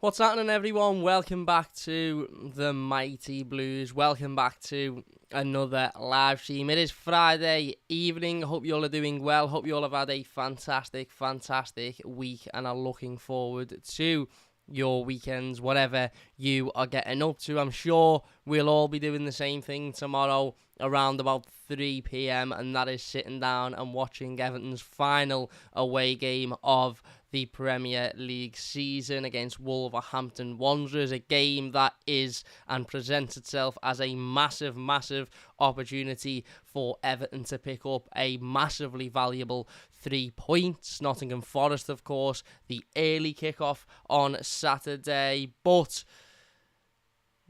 What's happening, everyone? Welcome back to the Mighty Blues. Welcome back to another live stream. It is Friday evening. Hope you all are doing well. Hope you all have had a fantastic week and are looking forward to your weekends, whatever you are getting up to. I'm sure we'll all be doing the same thing tomorrow around about 3 p.m, and that is sitting down and watching Everton's final away game of the Premier League season against Wolverhampton Wanderers, a game that is and presents itself as a massive opportunity for Everton to pick up a massively valuable 3 points. Nottingham Forest, of course, the early kickoff on Saturday, but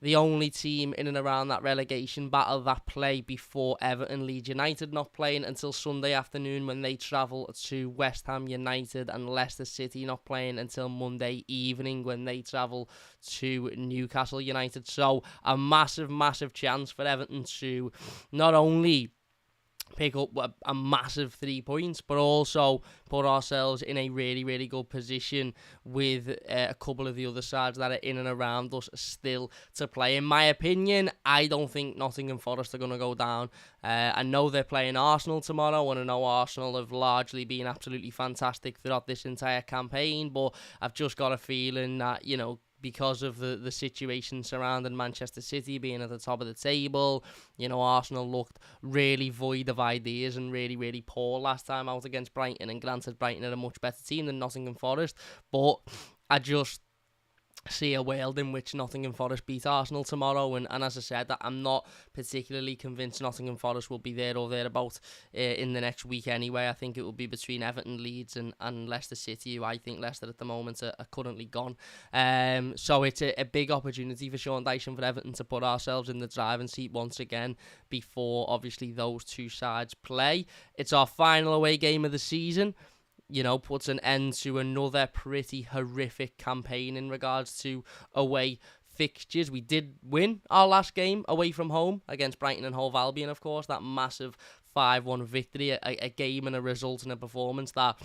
the only team in and around that relegation battle that play before Everton. Leeds United not playing until Sunday afternoon when they travel to West Ham United, and Leicester City not playing until Monday evening when they travel to Newcastle United. So a massive chance for Everton to not only pick up a massive 3 points, but also put ourselves in a really good position with a couple of the other sides that are in and around us still to play. In my opinion, I don't think Nottingham Forest are going to go down. I know they're playing Arsenal tomorrow, and I know Arsenal have largely been absolutely fantastic throughout this entire campaign, but I've just got a feeling that, because of the situation surrounding Manchester City being at the top of the table, Arsenal looked really void of ideas and really poor last time out against Brighton. And granted, Brighton are a much better team than Nottingham Forest, but I just see a world in which Nottingham Forest beat Arsenal tomorrow, and as I said, that I'm not particularly convinced Nottingham Forest will be there or thereabouts in the next week anyway. I think it will be between Everton, Leeds and Leicester City, who I think Leicester at the moment are currently gone. So it's a big opportunity for Sean Dyche and for Everton to put ourselves in the driving seat once again before obviously those two sides play. It's our final away game of the season. Puts an end to another pretty horrific campaign in regards to away fixtures. We did win our last game away from home against Brighton and Hove Albion, of course, that massive 5-1 victory, a game and a result and a performance that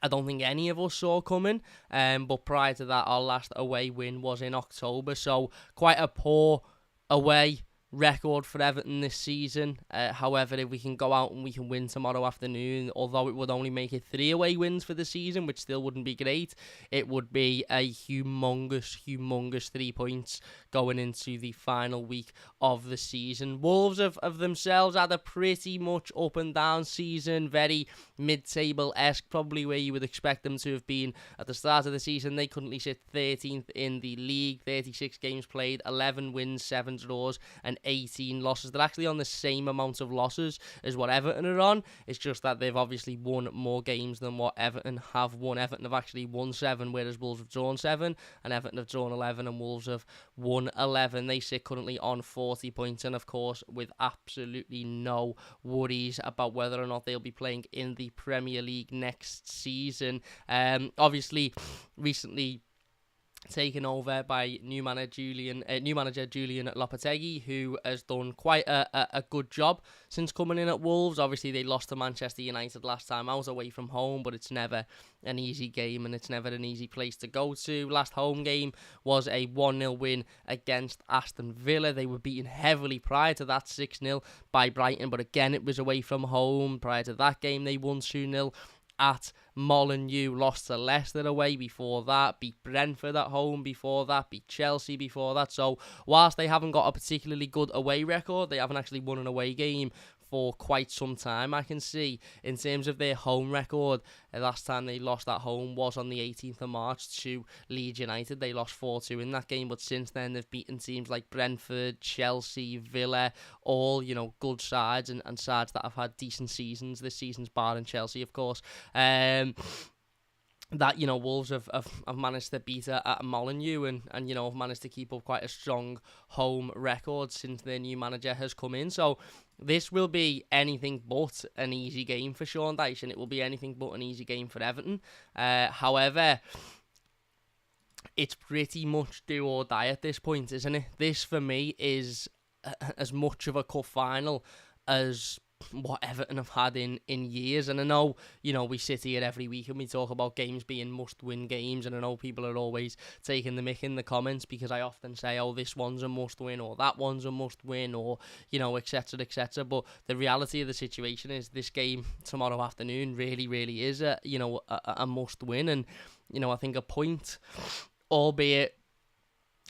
I don't think any of us saw coming. But prior to that, our last away win was in October, so quite a poor away record for Everton this season. However, if we can go out and we can win tomorrow afternoon, although it would only make it 3 away wins for the season, which still wouldn't be great, it would be a humongous 3 points going into the final week of the season. Wolves of themselves had a pretty much up and down season, very mid-table-esque, probably where you would expect them to have been at the start of the season. They currently sit 13th in the league, 36 games played, 11 wins, 7 draws, and 18 losses. They're actually on the same amount of losses as what Everton are on. It's just that they've obviously won more games than what Everton have won. Everton have actually won 7, whereas Wolves have drawn 7, and Everton have drawn 11, and Wolves have won 11. They sit currently on 40 points, and of course, with absolutely no worries about whether or not they'll be playing in the Premier League next season. Obviously, recently taken over by new manager Julian Lopetegui, who has done quite a good job since coming in at Wolves. Obviously, they lost to Manchester United last time out away from home, but it's never an easy game and it's never an easy place to go to. Last home game was a 1-0 win against Aston Villa. They were beaten heavily prior to that 6-0 by Brighton, but again, it was away from home. Prior to that game, they won 2-0 at Molineux, lost to Leicester away before that, beat Brentford at home before that, beat Chelsea before that. So whilst they haven't got a particularly good away record, they haven't actually won an away game for quite some time. I can see in terms of their home record, the last time they lost at home was on the 18th of March to Leeds United. They lost 4-2 in that game, but since then they've beaten teams like Brentford, Chelsea, Villa, all good sides and sides that have had decent seasons this season's, barring Chelsea, of course. That Wolves have managed to beat at Molineux and have managed to keep up quite a strong home record since their new manager has come in. So this will be anything but an easy game for Sean Dyche, and it will be anything but an easy game for Everton. However, it's pretty much do or die at this point, isn't it? This for me is as much of a cup final as what Everton have had in years. And I know, we sit here every week and we talk about games being must-win games, and I know people are always taking the mick in the comments because I often say, oh, this one's a must-win, or that one's a must-win, or, etc., etc. But the reality of the situation is this game tomorrow afternoon really, really is a must-win. And, I think a point, albeit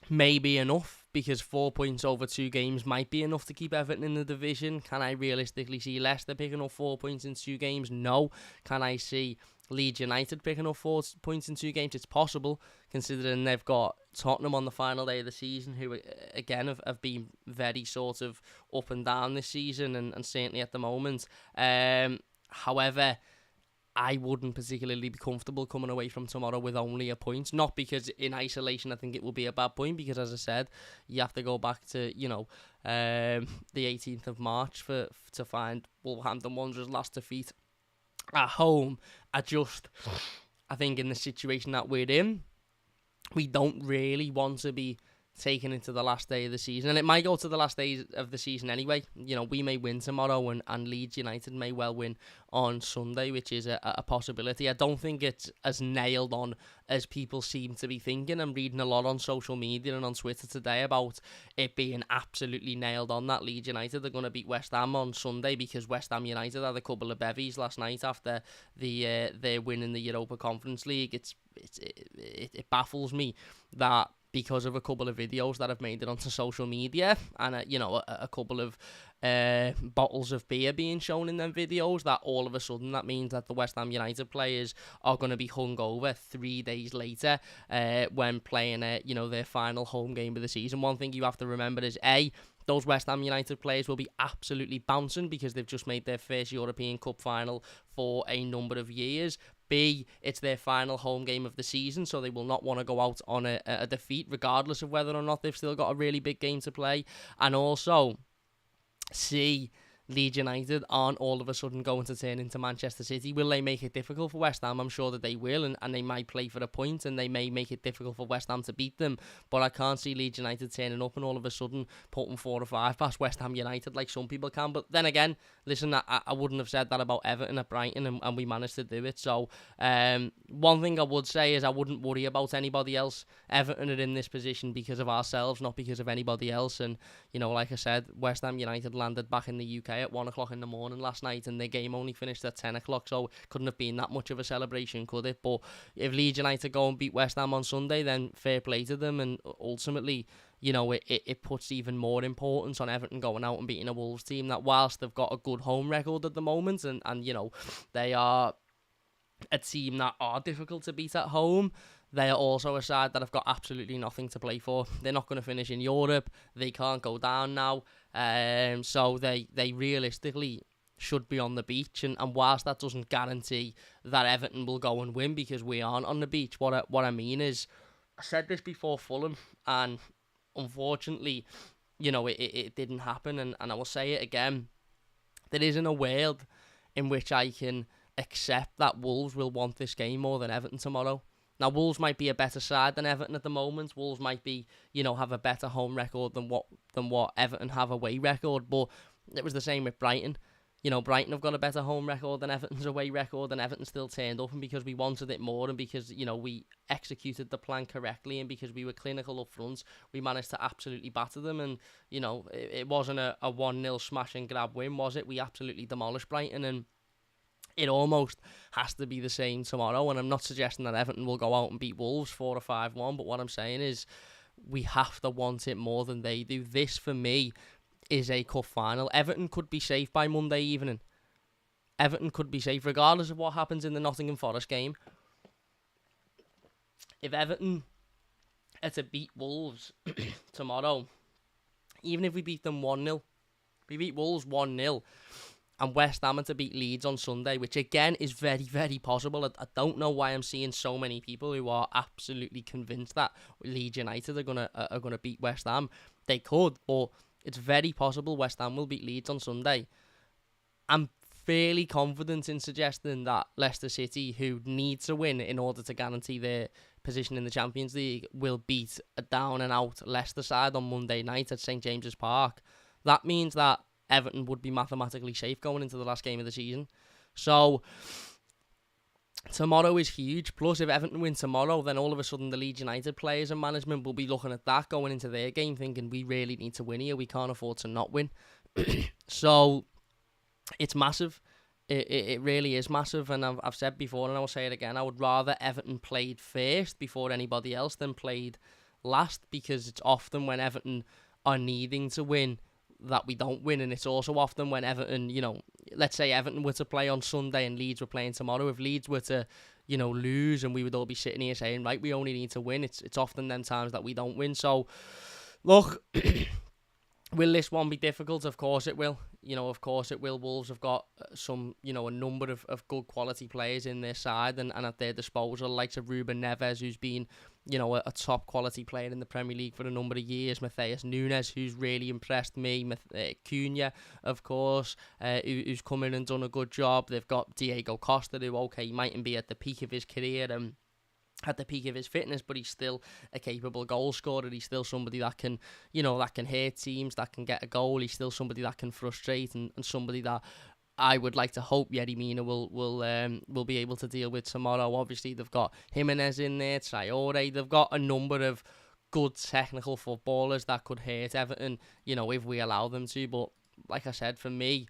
maybe enough, because 4 points over 2 games might be enough to keep Everton in the division. Can I realistically see Leicester picking up 4 points in 2 games? No. Can I see Leeds United picking up 4 points in 2 games? It's possible, considering they've got Tottenham on the final day of the season, who, again, have been very sort of up and down this season, and certainly at the moment. However, I wouldn't particularly be comfortable coming away from tomorrow with only a point. Not because in isolation I think it will be a bad point, because as I said, you have to go back to, the 18th of March to find Wolverhampton Wanderers' last defeat at home. I think in the situation that we're in, we don't really want to be taken into the last day of the season, and it might go to the last day of the season anyway. We may win tomorrow, and Leeds United may well win on Sunday, which is a possibility. I don't think it's as nailed on as people seem to be thinking. I'm reading a lot on social media and on Twitter today about it being absolutely nailed on that Leeds United are going to beat West Ham on Sunday, because West Ham United had a couple of bevies last night after their win in the Europa Conference League. It baffles me that, because of a couple of videos that have made it onto social media, and a couple of bottles of beer being shown in them videos, that all of a sudden that means that the West Ham United players are going to be hungover 3 days later when playing their final home game of the season. One thing you have to remember is, those West Ham United players will be absolutely bouncing because they've just made their first European Cup final for a number of years. B, it's their final home game of the season, so they will not want to go out on a defeat, regardless of whether or not they've still got a really big game to play. And also, C, Leeds United aren't all of a sudden going to turn into Manchester City. Will they make it difficult for West Ham? I'm sure that they will, and they might play for a point, and they may make it difficult for West Ham to beat them. But I can't see Leeds United turning up and all of a sudden putting 4 or 5 past West Ham United like some people can. But then again, listen, I wouldn't have said that about Everton at Brighton, and we managed to do it. So one thing I would say is I wouldn't worry about anybody else. Everton are in this position because of ourselves, not because of anybody else. And, like I said, West Ham United landed back in the UK at 1 o'clock in the morning last night, and their game only finished at 10 o'clock, so couldn't have been that much of a celebration, could it? But if Leeds United go and beat West Ham on Sunday, then fair play to them, and ultimately, it puts even more importance on Everton going out and beating a Wolves team that, whilst they've got a good home record at the moment, and they are a team that are difficult to beat at home, they are also a side that have got absolutely nothing to play for. They're not going to finish in Europe. They can't go down now. So they realistically should be on the beach. And whilst that doesn't guarantee that Everton will go and win because we aren't on the beach, what I mean is, I said this before Fulham, and unfortunately, it didn't happen. And I will say it again. There isn't a world in which I can accept that Wolves will want this game more than Everton tomorrow. Now, Wolves might be a better side than Everton at the moment. Wolves might be, have a better home record than what Everton have away record. But it was the same with Brighton. Brighton have got a better home record than Everton's away record, and Everton still turned up. And because we wanted it more, and because, we executed the plan correctly, and because we were clinical up front, we managed to absolutely batter them. And, it wasn't a 1-0 smash and grab win, was it? We absolutely demolished Brighton, and it almost has to be the same tomorrow. And I'm not suggesting that Everton will go out and beat Wolves 4 or 5-1, but what I'm saying is we have to want it more than they do. This, for me, is a cup final. Everton could be safe by Monday evening. Everton could be safe regardless of what happens in the Nottingham Forest game. If Everton are to beat Wolves tomorrow, even if we beat them 1-0, we beat Wolves 1-0, and West Ham to beat Leeds on Sunday, which again is very, very possible. I don't know why I'm seeing so many people who are absolutely convinced that Leeds United are gonna beat West Ham. They could, but it's very possible West Ham will beat Leeds on Sunday. I'm fairly confident in suggesting that Leicester City, who need to win in order to guarantee their position in the Champions League, will beat a down-and-out Leicester side on Monday night at St James's Park. That means that Everton would be mathematically safe going into the last game of the season. So tomorrow is huge. Plus, if Everton win tomorrow, then all of a sudden the Leeds United players and management will be looking at that going into their game, thinking we really need to win here. We can't afford to not win. So it's massive. It really is massive. And I've said before, and I'll say it again, I would rather Everton played first before anybody else than played last, because it's often when Everton are needing to win that we don't win, and it's also often when Everton, let's say Everton were to play on Sunday and Leeds were playing tomorrow. If Leeds were to, lose, and we would all be sitting here saying, right, we only need to win, it's often them times that we don't win. So, look, will this one be difficult? Of course it will. Of course it will. Wolves have got some, a number of good quality players in their side and at their disposal, like Ruben Neves, who's been, a top quality player in the Premier League for a number of years. Matheus Nunes, who's really impressed me. Cunha, of course, who's come in and done a good job. They've got Diego Costa, who, he mightn't be at the peak of his career and at the peak of his fitness, but he's still a capable goal scorer. He's still somebody that can, that can hurt teams, that can get a goal. He's still somebody that can frustrate and somebody that I would like to hope Yerry Mina will be able to deal with tomorrow. Obviously, they've got Jimenez in there, Traore. They've got a number of good technical footballers that could hurt Everton, if we allow them to. But like I said, for me,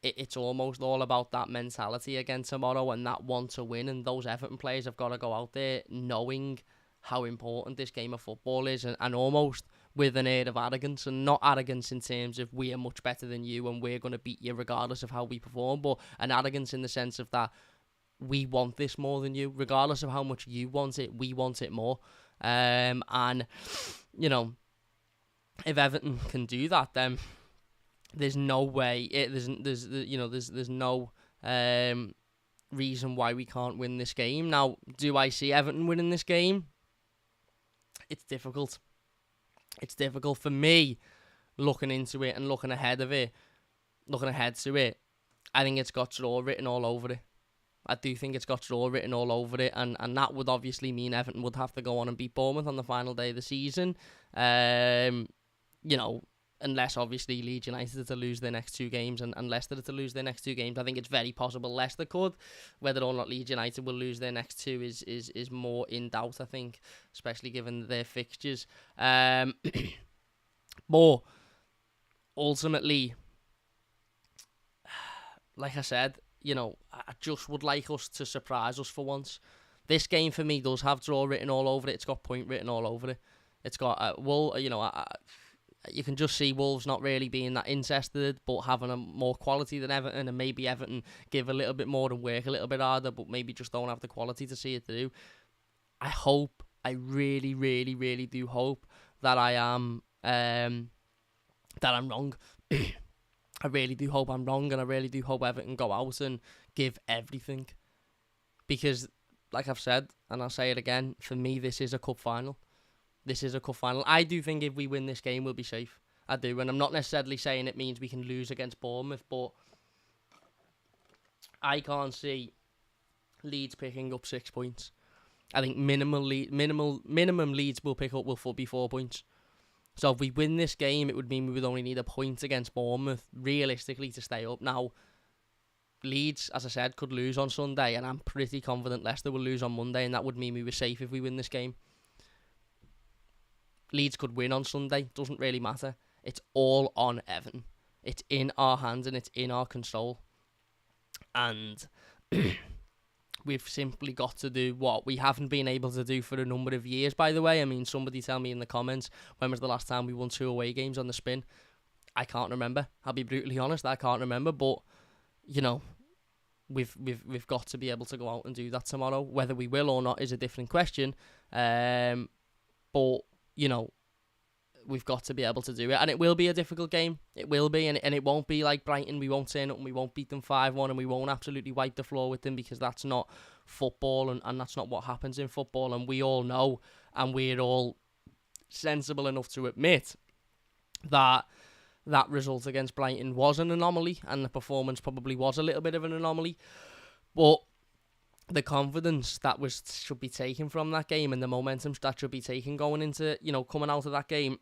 it's almost all about that mentality again tomorrow and that want to win. And those Everton players have got to go out there knowing how important this game of football is, and almost with an air of arrogance, and not arrogance in terms of we are much better than you and we're going to beat you regardless of how we perform, but an arrogance in the sense of that we want this more than you. Regardless of how much you want it, we want it more. And, if Everton can do that, then there's no way, there's no reason why we can't win this game. Now, do I see Everton winning this game? It's difficult. It's difficult for me, looking into it and looking ahead to it. I think it's got draw written all over it. I do think it's got draw written all over it, and that would obviously mean Everton would have to go on and beat Bournemouth on the final day of the season. Unless obviously Leeds United are to lose their next two games and Leicester are to lose their next two games. I think it's very possible Leicester could. Whether or not Leeds United will lose their next two is more in doubt, I think, especially given their fixtures. But ultimately, like I said, I just would like us to surprise us for once. This game for me does have draw written all over it. It's got point written all over it. It's got you can just see Wolves not really being that interested, but having a more quality than Everton, and maybe Everton give a little bit more and work a little bit harder, but maybe just don't have the quality to see it through. I really, really, really do hope that I'm wrong. I really do hope I'm wrong, and I really do hope Everton go out and give everything. Because, like I've said, and I'll say it again, for me, this is a cup final. I do think if we win this game, we'll be safe. I do. And I'm not necessarily saying it means we can lose against Bournemouth, but I can't see Leeds picking up 6 points. I think minimum Leeds will pick up will be 4 points. So if we win this game, it would mean we would only need a point against Bournemouth, realistically, to stay up. Now, Leeds, as I said, could lose on Sunday, and I'm pretty confident Leicester will lose on Monday, and that would mean we were safe if we win this game. Leeds could win on Sunday, doesn't really matter. It's all on Everton. It's in our hands and it's in our control. And we've simply got to do what we haven't been able to do for a number of years, by the way. I mean, somebody tell me in the comments, when was the last time we won 2 away games on the spin? I can't remember. I'll be brutally honest, I can't remember. But, we've got to be able to go out and do that tomorrow. Whether we will or not is a different question. But we've got to be able to do it. And it will be a difficult game. It will be. And it won't be like Brighton. We won't turn up and we won't beat them 5-1 and we won't absolutely wipe the floor with them, because that's not football and that's not what happens in football. And we all know, and we're all sensible enough to admit that result against Brighton was an anomaly, and the performance probably was a little bit of an anomaly. But the confidence that should be taken from that game and the momentum that should be taken going into, coming out of that game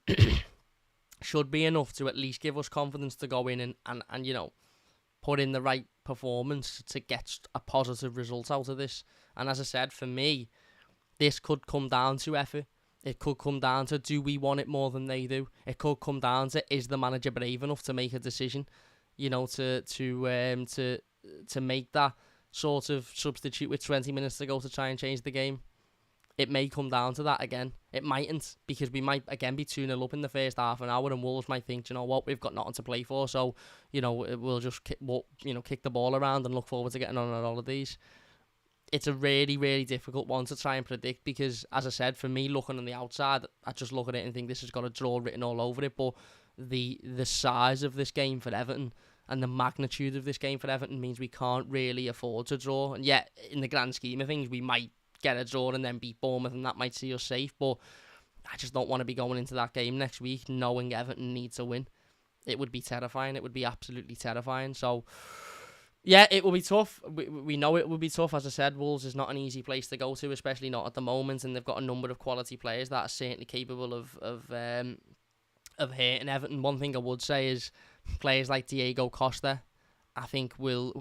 should be enough to at least give us confidence to go in and put in the right performance to get a positive result out of this. And as I said, for me, this could come down to effort. It could come down to, do we want it more than they do? It could come down to, is the manager brave enough to make a decision, to make that sort of substitute with 20 minutes to go to try and change the game. It may come down to that again. It mightn't, because we might again be 2-0 up in the first half an hour, and Wolves might think, you know what, we've got nothing to play for, so we'll just kick the ball around and look forward to getting on our holidays. It's a really, really difficult one to try and predict, because, as I said, for me, looking on the outside, I just look at it and think this has got a draw written all over it. But the size of this game for Everton and the magnitude of this game for Everton means we can't really afford to draw. And yet, in the grand scheme of things, we might get a draw and then beat Bournemouth, and that might see us safe. But I just don't want to be going into that game next week knowing Everton need to win. It would be terrifying. It would be absolutely terrifying. So, yeah, it will be tough. We know it will be tough. As I said, Wolves is not an easy place to go to, especially not at the moment, and they've got a number of quality players that are certainly capable of hurting Everton. One thing I would say is players like Diego Costa, I think will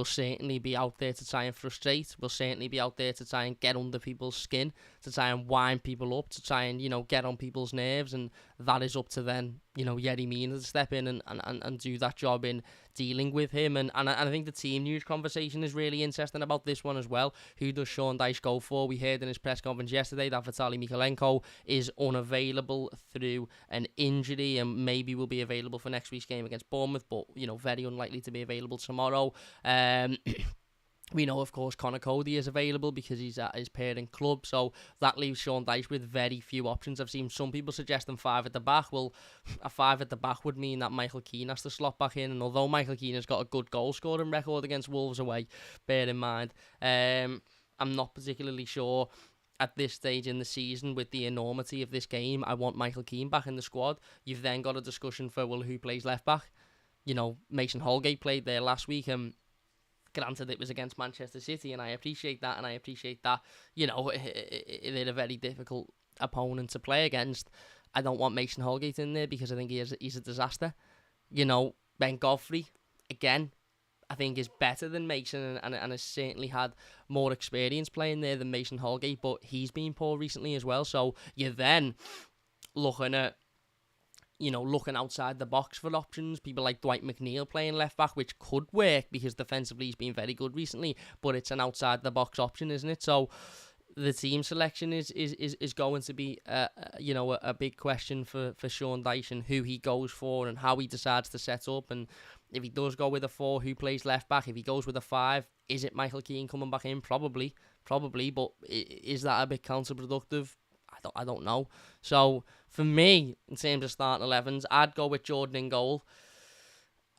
certainly be out there to try and frustrate. Will certainly be out there to try and get under people's skin, to try and wind people up, to try and get on people's nerves, and that is up to then Yerry Mina to step in and do that job in dealing with him. And I think the team news conversation is really interesting about this one as well. Who does Sean Dyche go for? We heard in his press conference yesterday that Vitaly Mykolenko is unavailable through an injury and maybe will be available for next week's game against Bournemouth, but very unlikely to be available tomorrow. We know, of course, Conor Cody is available because he's at his parent club, so that leaves Sean Dyche with very few options. I've seen some people suggesting 5 at the back. Well, a 5 at the back would mean that Michael Keane has to slot back in, and although Michael Keane has got a good goal-scoring record against Wolves away, bear in mind, I'm not particularly sure at this stage in the season, with the enormity of this game, I want Michael Keane back in the squad. You've then got a discussion for, well, who plays left-back? Mason Holgate played there last week, and granted, it was against Manchester City, and I appreciate that, they're a very difficult opponent to play against. I don't want Mason Holgate in there because I think he's a disaster. Ben Godfrey, again, I think is better than Mason and has certainly had more experience playing there than Mason Holgate, but he's been poor recently as well. So you're then looking at looking outside the box for options. People like Dwight McNeil playing left back, which could work because defensively he's been very good recently, but it's an outside the box option, isn't it? So the team selection is going to be a big question for Sean Dyche, and who he goes for and how he decides to set up. And if he does go with a 4, who plays left back? If he goes with a 5, is it Michael Keane coming back in? Probably, but is that a bit counterproductive? I don't know. So for me, in terms of starting 11s, I'd go with Jordan in goal.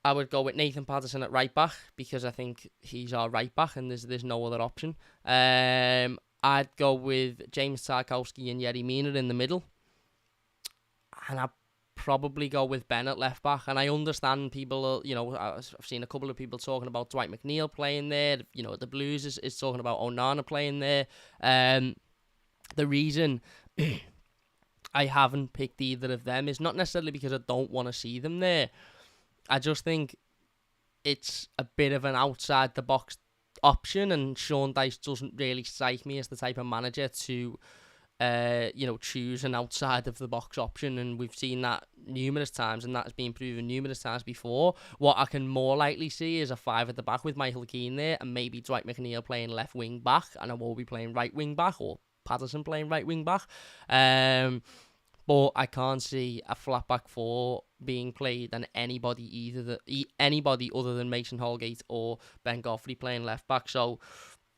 I would go with Nathan Patterson at right back because I think he's our right back and there's no other option. I'd go with James Tarkowski and Yerry Mina in the middle, and I'd probably go with Ben at left back. And I understand people, I've seen a couple of people talking about Dwight McNeil playing there. The Blues is talking about Onana playing there. The reason I haven't picked either of them is not necessarily because I don't want to see them there. I just think it's a bit of an outside-the-box option, and Sean Dyche doesn't really strike me as the type of manager to, choose an outside-of-the-box option, and we've seen that numerous times, and that has been proven numerous times before. What I can more likely see is a 5 at the back with Michael Keane there, and maybe Dwight McNeil playing left wing-back, and I will be playing right wing-back, or Patterson playing right wing back, but I can't see a flat back 4 being played and anybody other than Mason Holgate or Ben Godfrey playing left back. So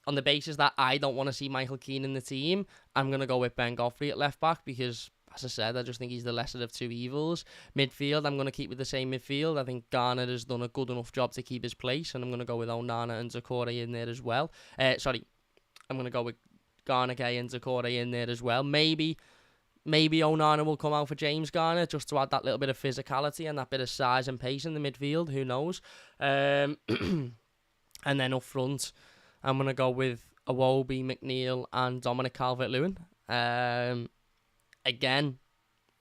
on the basis that I don't want to see Michael Keane in the team, I'm going to go with Ben Godfrey at left back because, as I said, I just think he's the lesser of two evils. Midfield, I'm going to keep with the same midfield. I think Garner has done a good enough job to keep his place, and I'm going to go with Onana and Zakore in there as well. I'm going to go with Garner, Gay and Zakore in there as well. Maybe Onana will come out for James Garner just to add that little bit of physicality and that bit of size and pace in the midfield. Who knows? And then up front, I'm going to go with Iwobi, McNeil and Dominic Calvert-Lewin. Again,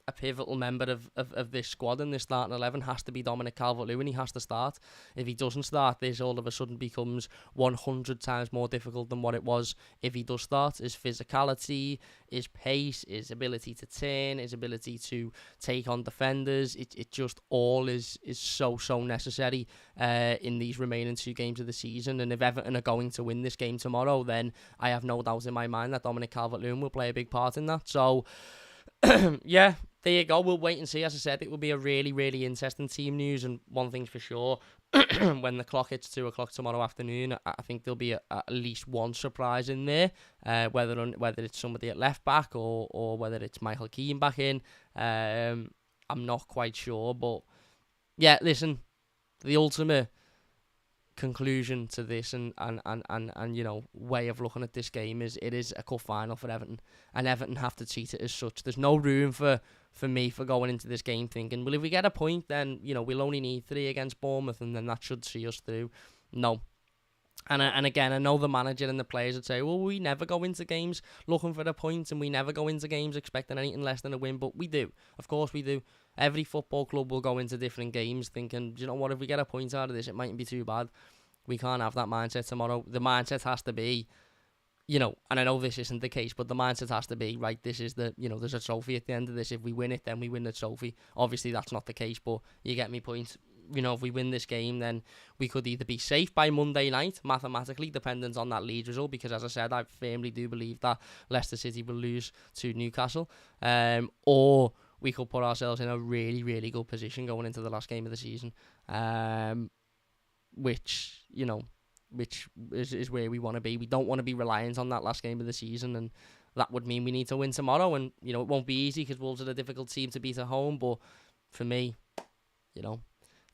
a pivotal member of this squad and this starting 11 has to be Dominic Calvert-Lewin. He has to start. If he doesn't start, this all of a sudden becomes 100 times more difficult than what it was if he does start. His physicality, his pace, his ability to turn, his ability to take on defenders, it just all is so necessary in these remaining 2 games of the season. And if Everton are going to win this game tomorrow, then I have no doubt in my mind that Dominic Calvert-Lewin will play a big part in that. So yeah, there you go. We'll wait and see. As I said, it will be a really interesting team news, and one thing's for sure, when the clock hits 2 o'clock tomorrow afternoon, I think there'll be at least one surprise in there, whether it's somebody at left back or whether it's Michael Keane back in. I'm not quite sure, but yeah, listen, the ultimate conclusion to this and you know, way of looking at this game is it is a cup final for Everton, and Everton have to treat it as such. There's no room for me for going into this game thinking, well, if we get a point, then, you know, we'll only need 3 against Bournemouth and then that should see us through. No. And again, I know the manager and the players would say, well, we never go into games looking for a point, and we never go into games expecting anything less than a win, but we do. Of course we do. Every football club will go into different games thinking, do you know what, if we get a point out of this, it mightn't be too bad. We can't have that mindset tomorrow. The mindset has to be, you know, and I know this isn't the case, but the mindset has to be, right, this is the, you know, there's a trophy at the end of this. If we win it, then we win the trophy. Obviously, that's not the case, but you get me point. You know, if we win this game, then we could either be safe by Monday night, mathematically, dependent on that Leeds result, because as I said, I firmly do believe that Leicester City will lose to Newcastle, or we could put ourselves in a really good position going into the last game of the season, which, you know, which is where we want to be. We don't want to be reliant on that last game of the season, and that would mean we need to win tomorrow, and, you know, it won't be easy because Wolves are a difficult team to beat at home, but for me, you know,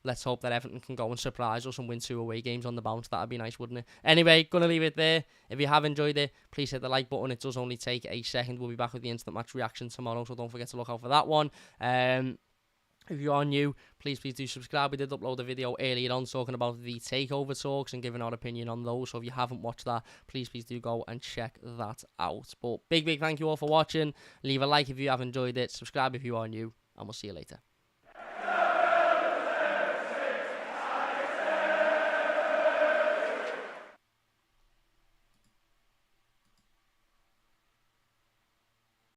let's hope that Everton can go and surprise us and win 2 away games on the bounce. That'd be nice, wouldn't it? Anyway, gonna leave it there. If you have enjoyed it, please hit the like button. It does only take a second. We'll be back with the instant match reaction tomorrow, so don't forget to look out for that one. If you are new, please do subscribe. We did upload a video earlier on talking about the takeover talks and giving our opinion on those. So if you haven't watched that, please do go and check that out. But big thank you all for watching. Leave a like if you have enjoyed it. Subscribe if you are new, and we'll see you later.